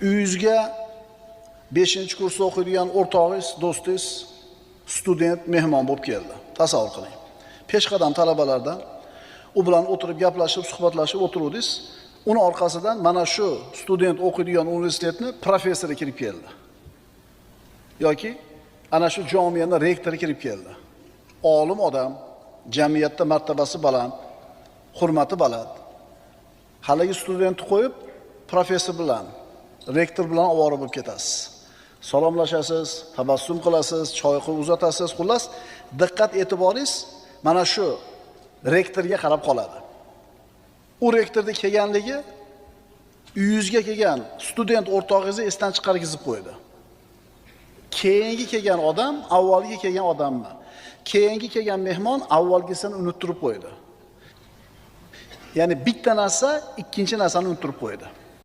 Uyingizga 5-kursda o'qiydigan o'rtog'ingiz, do'stingiz, student mehmon bo'lib keldi. Tasavvur qiling. Peshqadam talabalardan u bilan o'tirib gaplashib, suhbatlashib o'tiruvdingiz. Uni orqasidan mana shu student o'qiydigan universitetni professori kirib keldi. Yoki ana shu jamiyaning rektori kirib keldi. Olim odam, jamiyatda martabasi baland, hurmati baland. Haligi studentni qo'yib, professor bilan, rektor bilan ovora bo'lib ketasiz. Salomlashasiz, tabassum qilasiz, choy qilib uzatasiz. Xullas, diqqat e'tiboringiz mana shu rektorga qarab qoladi. U rektorning kelganligi uyingizga kelgan student o'rtog'ingizni esdan chiqargizib qo'ydi. Keyingi kelgan odam avvalgi kelgan odammi? Keyingi kelgan mehmon avvalgisini unuttirib qo'ydi. Ya'ni bitta narsa ikkinchi narsani unuttirib qo'ydi.